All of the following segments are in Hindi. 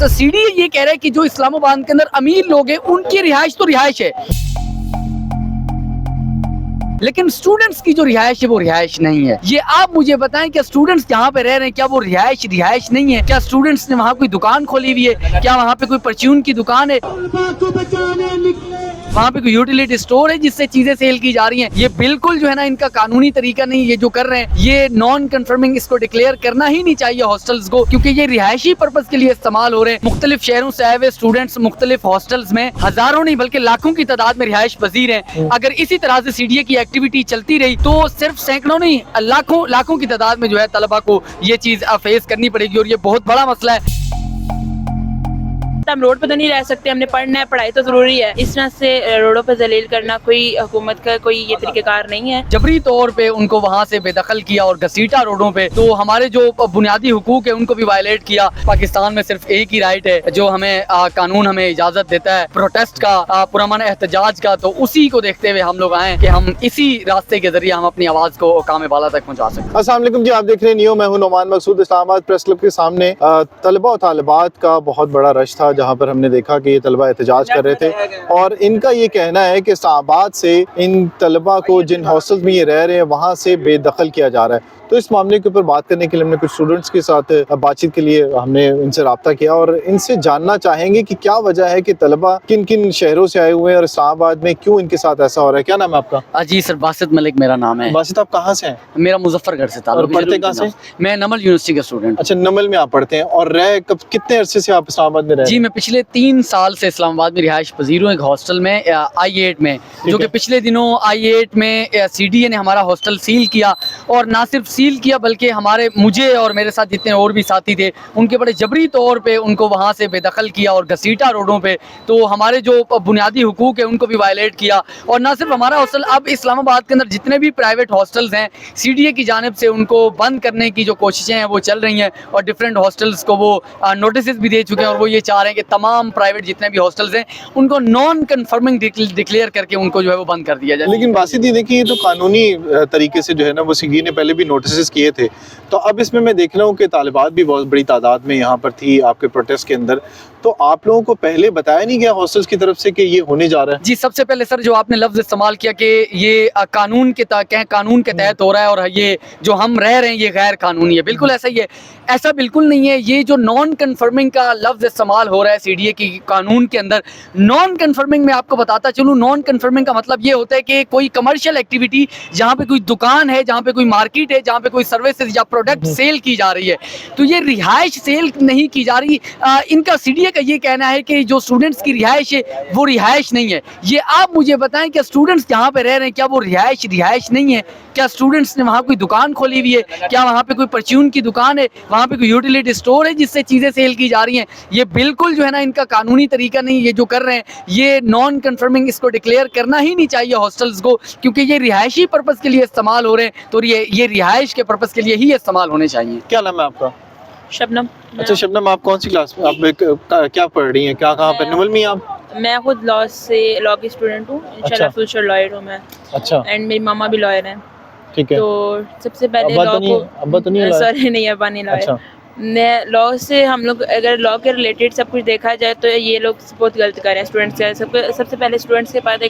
तो सीडी ये कह रहा है कि जो इस्लामाबाद के अंदर अमीर लोग हैं उनकी रिहाइश तो रिहाइश है, लेकिन स्टूडेंट्स की जो रिहाइश है वो रिहाइश नहीं है। ये आप मुझे बताएं, क्या स्टूडेंट्स जहाँ पे रह रहे हैं क्या वो रिहाइश नहीं है? क्या स्टूडेंट्स ने वहाँ कोई दुकान खोली हुई है? क्या वहाँ पे कोई परचून की दुकान है? वहाँ पे कोई यूटिलिटी स्टोर है जिससे चीजें सेल की जा रही हैं? ये बिल्कुल जो है ना इनका कानूनी तरीका नहीं, ये जो कर रहे हैं ये नॉन कंफर्मिंग, इसको डिक्लेयर करना ही नहीं चाहिए हॉस्टल्स को, क्योंकि ये रिहायशी पर्पज के लिए इस्तेमाल हो रहे हैं। मुख्तलिफ शहरों से आए हुए स्टूडेंट्स मुख्तलिफ हॉस्टल्स में हजारों नहीं बल्कि लाखों की तादाद में रिहायश पजीर हैं। अगर इसी तरह से सीडीए की एक्टिविटी चलती रही तो सिर्फ सैकड़ों नहीं लाखों की तादाद में जो है तलबा को ये चीज फेस करनी पड़ेगी और ये बहुत बड़ा मसला है। हम रोड पे तो नहीं रह सकते, हमने पढ़ना है, पढ़ाई तो जरूरी है। इस तरह से रोडों पे जलील करना कोई हुकूमत का कोई ये तरीक़ेकार नहीं है। जबरी तौर पे उनको वहाँ से बेदखल किया और घसीटा रोडों पे, तो हमारे जो बुनियादी हुकूक है उनको भी वायलेट किया। पाकिस्तान में सिर्फ एक ही राइट है जो हमें कानून हमें इजाजत देता है प्रोटेस्ट का, पुरअमन एहतजाज का, तो उसी को देखते हुए हम लोग आए कि हम इसी रास्ते के जरिए हम अपनी आवाज को काम बाला तक पहुँचा सकें। अस्सलाम वालेकुम जी, आप देख रहे हैं नियो, मैं हूं नोमान मकसूद। इस्लामाबाद प्रेस क्लब के सामने तलबा और तालिबात का बहुत बड़ा रश था, जहां पर हमने देखा कि ये तलबा एहतजाज कर रहे थे और इनका ये कहना है कि इस्लामाबाद से इन तलबा को जिन हॉस्टल्स में ये रह रहे हैं वहाँ से बेदखल किया जा रहा है। तो इस मामले के ऊपर बात करने के लिए हमने कुछ स्टूडेंट्स के साथ बातचीत के लिए हमने इनसे रब्ता किया और इनसे जानना चाहेंगे कि क्या वजह है कि तलबा किन किन शहरों से आए हुए हैं और इस्लामाबाद में क्यों इनके साथ ऐसा हो रहा है। क्या नाम है आपका? जी सर, बासित मलिक मेरा नाम है। बासित, आप कहाँ से हैं? मेरा मुजफ्फरगढ़ से था। और पढ़ते कहाँ से? मैं नमल यूनिवर्सिटी का स्टूडेंट। अच्छा, नमल में आप पढ़ते हैं। और कितने अरसे से आप इस्लामाबाद में रह रहे हैं? जी, मैं पिछले 3 साल से इस्लामाबाद में रिहाइश पजीर हूँ, एक हॉस्टल में I8 में, जो कि पिछले दिनों I8 में CDA ने हमारा हॉस्टल सील किया और ना सिर्फ सील किया बल्कि मुझे और मेरे साथ जितने और भी साथी थे उनके बड़े जबरी तौर पे उनको वहाँ से बेदखल किया और घसीटा रोडों पे, तो हमारे जो बुनियादी हुकूक है उनको भी वायलेट किया। और ना सिर्फ हमारा हॉस्टल, अब इस्लामाबाद के अंदर जितने भी प्राइवेट हॉस्टल्स हैं CDA की जानिब से उनको बंद करने की जो कोशिशें हैं वो चल रही हैं और डिफरेंट हॉस्टल्स को वो नोटिस भी दे चुके हैं और वो ये चाह रहे हैं कि तमाम प्राइवेट जितने भी हॉस्टल्स हैं उनको नॉन कन्फर्मिंग डिक्लेयर करके उनको जो है वो बंद कर दिया जाए। लेकिन बासित जी देखिए, ये तो कानूनी तरीके से जो है ना वो CDA ने पहले भी नोटिस किए थे, तो अब इसमें मैं देख रहा हूँ कि तालिबात भी बहुत बड़ी तादाद में यहाँ पर थी आपके प्रोटेस्ट के अंदर, तो आप लोगों को पहले बताया नहीं गया हॉस्टल्स की तरफ से कि ये होने जा रहा है? जी, सबसे पहले सर जो आपने लफ्ज इस्तेमाल किया कि ये कानून के तहत हो रहा है और ये जो हम रह रहे हैं ये गैर कानूनी है, बिल्कुल ऐसा ही है। ऐसा बिल्कुल नहीं है। ये जो नॉन कन्फर्मिंग का लफ्ज इस्तेमाल हो रहा है CDA की कानून के अंदर, नॉन कन्फर्मिंग में आपको बताता चलूँ, नॉन कन्फर्मिंग का मतलब ये होता है कि कोई कमर्शियल एक्टिविटी जहाँ पे कोई दुकान है, जहाँ पे कोई मार्केट है, जहाँ पे कोई सर्विसेज या प्रोडक्ट सेल की जा रही है, तो ये रिहाइश सेल नहीं की जा रही। इनका CDA का ये कहना है कि जो स्टूडेंट्स की रिहाइश है वो रिहाइश नहीं है। ये आप मुझे बताएं, क्या स्टूडेंट्स जहाँ पे रह रहे हैं क्या वो रिहाइश नहीं है? क्या स्टूडेंट्स ने वहाँ कोई दुकान खोली हुई है? क्या वहाँ पे कोई परचून की दुकान है? वहाँ पे कोई यूटिलिटी स्टोर है जिससे चीजें सेल की जा रही हैं? ये बिल्कुल जो है ना इनका कानूनी तरीका नहीं, ये जो कर रहे हैं ये नॉन कन्फर्मिंग, इसको डिक्लेयर करना ही नहीं चाहिए हॉस्टल्स को, क्योंकि ये रिहायशी पर्पज के लिए इस्तेमाल हो रहे हैं, तो ये रिहाइश के पर्पज के लिए ही इस्तेमाल होने चाहिए। क्या नाम है आपका? शबनम। अच्छा शबनम, आप कौन सी क्लास में, आप क्या पढ़ रही हैं, क्या कहाँ पर? नमल में आप? मैं खुद लॉ की स्टूडेंट हूँ, इंशाल्लाह फ्यूचर लॉयर हूँ मैं। अच्छा। एंड मेरी मामा भी लॉयर हैं। ठीक है। तो सबसे पहले अब्बा तो नहीं लॉयर? सॉरी नहीं, अब्बा नहीं लॉयर। अच्छा। लॉ से हम लोग अगर लॉ के रिलेटेड सब कुछ देखा जाए तो ये लोग बहुत गलत कर रहे हैं स्टूडेंट्स के। सबसे पहले स्टूडेंट्स के पास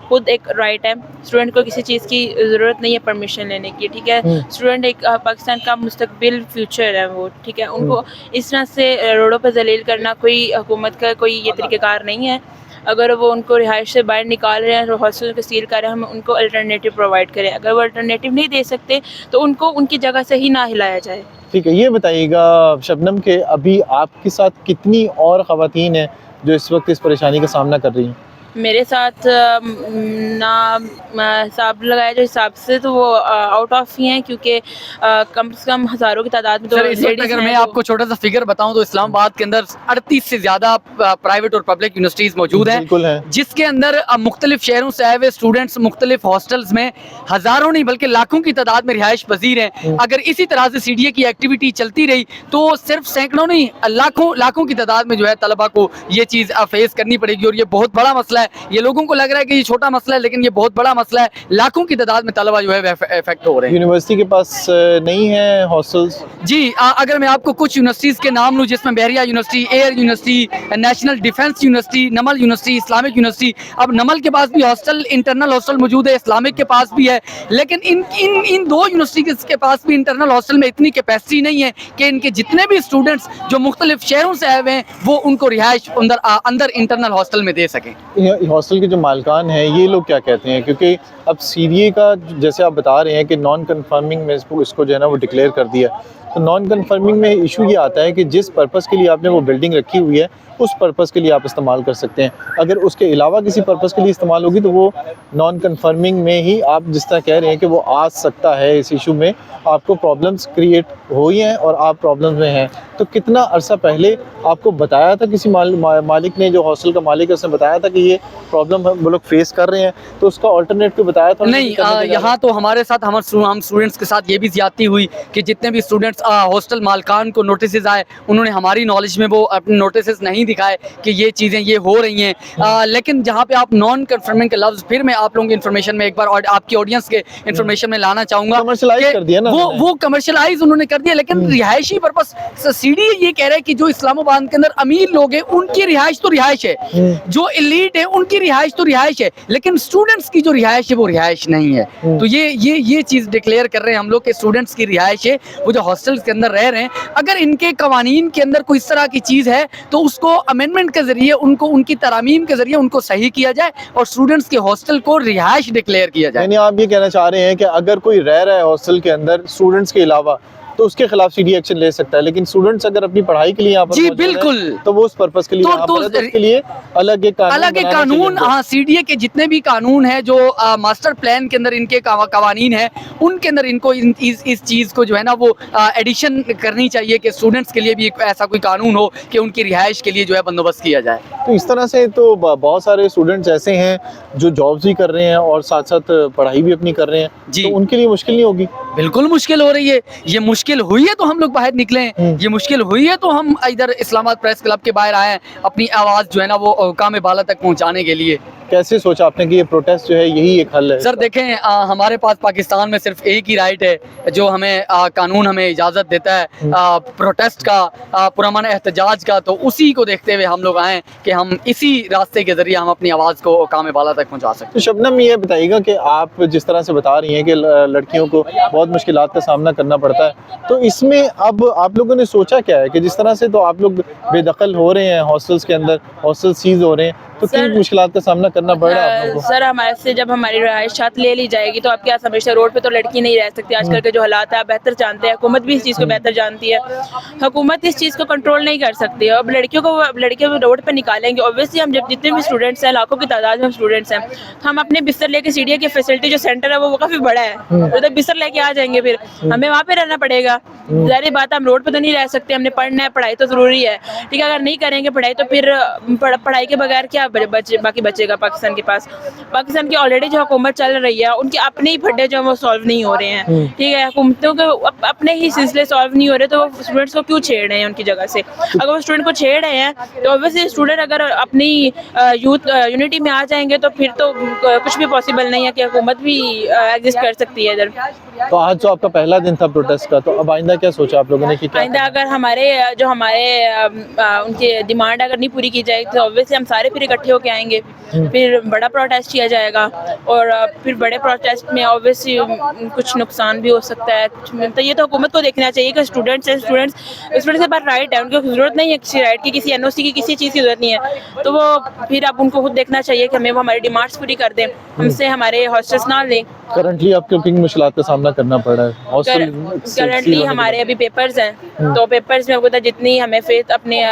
खुद एक राइट है। स्टूडेंट को किसी चीज़ की ज़रूरत नहीं है परमिशन लेने की, ठीक है। स्टूडेंट एक पाकिस्तान का मुस्तकबिल फ्यूचर है वो, ठीक है। उनको इस तरह से रोडों पर जलील करना कोई हुकूमत का कोई ये तरीक़ेकार नहीं है। अगर वो उनको रिहाइश से बाहर निकाल रहे हैं, हॉस्टल को सील कर रहे हैं, हम उनको अल्टरनेटिव प्रोवाइड करें। अगर वो अल्टरनेटिव नहीं दे सकते तो उनको उनकी जगह से ही ना हिलाया जाए। ठीक है। ये बताइएगा शबनम के अभी आपके साथ कितनी और ख़वातीन हैं जो इस वक्त इस परेशानी का सामना कर रही हैं? मेरे साथ ना हिसाब लगाया जो हिसाब से तो वो आउट ऑफ ही हैं, क्योंकि कम से कम हज़ारों की तादाद में तो सर, इस वक्त अगर मैं आपको छोटा सा फिगर बताऊं तो इस्लामाबाद के अंदर 38 से ज्यादा प्राइवेट और पब्लिक यूनिवर्सिटीज मौजूद हैं, जिसके अंदर मुख्तलिफ शहरों से आए हुए स्टूडेंट्स मुख्तलिफ हॉस्टल्स में हजारों नहीं बल्कि लाखों की तादाद में रिहाइश पजीर हैं। अगर इसी तरह से CDA की एक्टिविटी चलती रही तो सिर्फ सैकड़ों नहीं लाखों की तादाद में जो है तलबा को ये चीज फेस करनी पड़ेगी और ये बहुत बड़ा मसला है। है। ये लोगों को लग रहा है कि ये छोटा मसला है, लेकिन ये बहुत बड़ा मसला है। लाखों की तादाद में तलबा जो है इफेक्ट हो रहे हैं। यूनिवर्सिटी के पास नहीं है हॉस्टल्स? जी, अगर मैं आपको कुछ यूनिवर्सिटीज़ के नाम लूँ, जिसमें Bahria university, air university, national defence university, Namal university, Islamic university. अब नमल के पास भी हॉस्टल, इंटरनल हॉस्टल मौजूद है, इस्लामिक के पास भी है, लेकिन इन दो यूनिवर्सिटीज़ के पास भी इंटरनल हॉस्टल में इतनी कैपेसिटी नहीं है कि इनके जितने भी स्टूडेंट्स जो मुख्तलिफ शहरों से आए हुए हैं वो उनको रिहाइश अंदर इंटरनल हॉस्टल में दे सकें। हॉस्टल के जो मालिकान हैं ये लोग क्या कहते हैं, क्योंकि अब सीरिया का जैसे आप बता रहे हैं कि नॉन कन्फर्मिंग में इसको जो है ना वो डिक्लेयर कर दिया, तो नॉन कन्फर्मिंग में इशू ये आता है कि जिस पर्पज़ के लिए आपने वो बिल्डिंग रखी हुई है उस पर्पज़ के लिए आप इस्तेमाल कर सकते हैं। अगर उसके अलावा किसी पर्पज़ के लिए इस्तेमाल होगी तो वो नॉन कन्फर्मिंग में ही आप जिस तरह कह रहे हैं कि वो आ सकता है। इस इशू में आपको प्रॉब्लम्स क्रिएट हुई हैं और आप प्रॉब्लम्स में हैं। तो कितना अरसा पहले आपको बताया था किसी मालिक ने, जो हॉस्टल का मालिक है उसने बताया था कि ये प्रॉब्लम हम लोग फेस कर रहे हैं, तो उसका ऑल्टरनेटिव बताया था? नहीं, यहाँ तो हमारे साथ हम स्टूडेंट्स के साथ ये भी ज्यादती हुई कि जितने भी स्टूडेंट्स हॉस्टल मालकान को नोटिस आए, उन्होंने हमारी नॉलेज में वो अपने नोटिस नहीं दिखाए कि ये चीज़ें ये हो रही हैं। लेकिन जहाँ पे आप नॉन कन्फर्मिंग के लफ्ज़, फिर मैं आप लोगों की इन्फॉर्मेशन में एक बार और आपकी ऑडियंस के इन्फॉर्मेशन में लाना चाहूँगा, कमर्शलाइज कर दिया ना वो कमर्शलाइज उन्होंने कर दिया। लेकिन रिहायशी पर्पस सीडी ये कह रहे हैं कि जो इस्लामाबाद के अंदर अमीर लोग हैं उनकी रिहाइश तो रिहाइश है, जो एलीट है उनकी रिहाइश तो रिहाइश है, लेकिन स्टूडेंट्स की जो रिहाइश है वो रिहाइश नहीं है। तो ये चीज़ डिक्लेयर कर रहे हैं हम लोग कि स्टूडेंट्स की रिहाइश है, वो जो हॉस्टल्स के अंदर रह रहे हैं, अगर इनके कवानीन के अंदर कोई इस तरह की चीज़ है तो उसको अमेंडमेंट के जरिए उनको उनकी तरामीम के जरिए उनको सही किया जाए और स्टूडेंट्स के हॉस्टल को रिहाइश डिक्लेयर किया जाए। यानी आप ये कहना चाह रहे हैं कि अगर कोई रह रहा है हॉस्टल के अंदर स्टूडेंट्स के अलावा तो उसके खिलाफ सीडी एक्शन ले सकता है, लेकिन स्टूडेंट्स अगर अपनी पढ़ाई के लिए यहाँ पर जी बिल्कुल, तो वो उस पर्पस के लिए यहाँ पर है, तो उसके लिए अलग एक कानून हाँ, सीडीए के जितने भी कानून है जो मास्टर प्लान के अंदर इनके कवानीन है, उनके अंदर इनको इस चीज़ को जो है ना वो एडिशन करनी चाहिए कि स्टूडेंट्स के लिए भी ऐसा कोई कानून हो कि उनकी रिहाइश के लिए जो है बंदोबस्त किया जाए। तो इस तरह से तो बहुत सारे स्टूडेंट्स ऐसे हैं जो जॉब्स भी कर रहे हैं और साथ साथ पढ़ाई भी अपनी कर रहे हैं, तो उनके लिए मुश्किल नहीं होगी? बिल्कुल मुश्किल हो रही है। ये मुश्किल हुई है तो हम लोग बाहर निकले हैं, ये मुश्किल हुई है तो हम इधर इस्लामाबाद प्रेस क्लब के बाहर आए हैं अपनी आवाज़ जो है ना वो हुक्काम बाला तक पहुंचाने के लिए। कैसे सोचा आपने कि ये प्रोटेस्ट जो है यही एक हल है? सर देखें, हमारे पास पाकिस्तान में सिर्फ एक ही राइट है जो हमें कानून हमें इजाज़त देता है प्रोटेस्ट का, पुरअमन एहतजाज का, तो उसी को देखते हुए हम लोग आए कि हम इसी रास्ते के जरिए हम अपनी आवाज़ को हुक्काम बाला तक पहुँचा सकते हैं। तो शबनम ये बताइएगा कि आप जिस तरह से बता रही हैं कि लड़कियों को बहुत मुश्किलात का सामना करना पड़ता है, तो इसमें अब आप लोगों ने सोचा क्या है कि जिस तरह से तो आप लोग बेदखल हो रहे हैं हॉस्टल्स के अंदर, हॉस्टल सीज हो रहे हैं, तो किन मुश्किलात का सामना करना पड़ रहा है आप लोगों को? सर हमारे से जब हमारी रिहायशात ले ली जाएगी तो आप क्या समझते हैं, रोड पे तो लड़की नहीं रह सकती। आजकल के जो हालात है आप बेहतर जानते हैं, हुकूमत भी इस चीज़ को बेहतर जानती है, हुकूमत इस चीज़ को कंट्रोल नहीं कर सकती है। अब लड़कियों को रोड पे निकालेंगे, ऑब्वियसली हम जब जितने भी स्टूडेंट्स हैं, लाखों की तादाद में स्टूडेंट्स हैं, तो हम अपने बिस्तर लेके सीडीए की फैसिलिटी जो सेंटर है वो काफ़ी बड़ा है, तो बिस्तर लेके आ जाएंगे, फिर हमें वहाँ पे रहना पड़ेगा। ज़ाहिर बात है हम रोड पे तो नहीं रह सकते, हमने पढ़ना है, पढ़ाई तो ज़रूरी है, ठीक है। अगर नहीं करेंगे पढ़ाई तो फिर पढ़ाई के बगैर क्या बाकी बचेगा पाकिस्तान के पास। पाकिस्तान की ऑलरेडी जो हुकूमत चल रही है उनके अपने ही फड्डे जो वो सॉल्व नहीं हो रहे हैं, ठीक है। हुकूमतों के अपने ही सिलसिले सॉल्व नहीं हो रहे, तो वो स्टूडेंट्स को क्यों छेड़ रहे हैं उनकी जगह से? अगर वो स्टूडेंट को छेड़ रहे हैं तो ऑब्वियसली स्टूडेंट अगर अपनी यूथ यूनिटी में आ जाएंगे तो फिर तो कुछ भी पॉसिबल नहीं है कि हुकूमत भी एग्जिस्ट कर सकती है इधर। तो आज जो आपका पहला दिन था प्रोटेस्ट का, तो अब आइंदा क्या सोचा आप लोगों ने कि आइंदा अगर हमारे उनकी डिमांड अगर नहीं पूरी की जाएगी तो ऑब्वियसली हम सारे फिर इकट्ठे होके आएंगे, फिर बड़ा प्रोटेस्ट किया जाएगा और फिर बड़े प्रोटेस्ट में ऑब्वियसली कुछ नुकसान भी हो सकता है। तो ये तो हुकूमत को देखना चाहिए कि स्टूडेंट्स के पास राइट है, उनको जरूरत नहीं है किसी राइट की, किसी एनओसी की, किसी चीज़ की जरूरत नहीं है, तो वो फिर अब उनको खुद देखना चाहिए कि हमें वो हमारी डिमांड्स पूरी कर दें, हमसे हमारे हॉस्टल्स ना लें। करंटली आपको किन मुश्किलात का सामना करना पड़ रहा है? करंटली हमारे अभी पेपर्स हैं, तो पेपर्स में आपको जितनी हमें फेथ अपने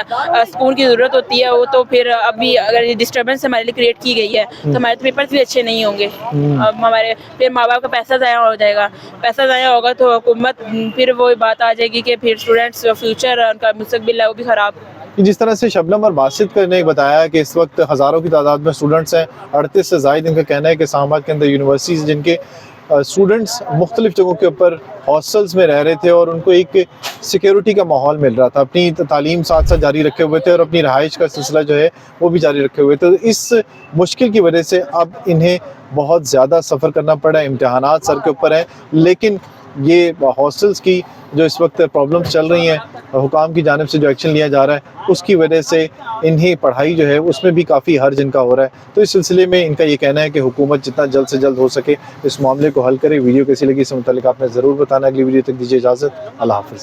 स्कूल की ज़रूरत होती है वो तो फिर अभी अगर डिस्टर्बेंस हमारे लिए क्रिएट की गई है तो हमारे तो पेपर्स भी अच्छे नहीं होंगे। अब हमारे फिर माँ बाप का पैसा ज़ाया हो जाएगा, पैसा ज़ाया होगा तो हुकूमत फिर वो बात आ जाएगी कि फिर स्टूडेंट्स फ्यूचर उनका मुस्तकबिल है वो भी ख़राब। जिस तरह से शबनम और बासित ने बताया कि इस वक्त हज़ारों की तादाद में स्टूडेंट्स हैं, 38 से ज़ायद इनका कहना है कि इस्लामाबाद के अंदर यूनिवर्सिटीज़ जिनके स्टूडेंट्स मुख्तलिफ जगहों के ऊपर हॉस्टल्स में रह रहे थे और उनको एक सिक्योरिटी का माहौल मिल रहा था, अपनी तालीम साथ साथ जारी रखे हुए थे और अपनी रहाइश का सिलसिला जो है वो भी जारी रखे हुए थे। तो इस मुश्किल की वजह से अब इन्हें बहुत ज़्यादा सफ़र करना पड़ा, इम्तहानात सर के ऊपर हैं, लेकिन ये हॉस्टल्स की जो इस वक्त प्रॉब्लम्स चल रही हैं, हुकाम की जानिब से जो एक्शन लिया जा रहा है उसकी वजह से इन्हें पढ़ाई जो है उसमें भी काफ़ी हर्ज इनका हो रहा है। तो इस सिलसिले में इनका ये कहना है कि हुकूमत जितना जल्द से जल्द हो सके इस मामले को हल करे। वीडियो कैसी लगी इससे मुताल्लिक आपने ज़रूर बताना। अगली वीडियो तक दीजिए इजाज़त। अल्लाह हाफ़िज़।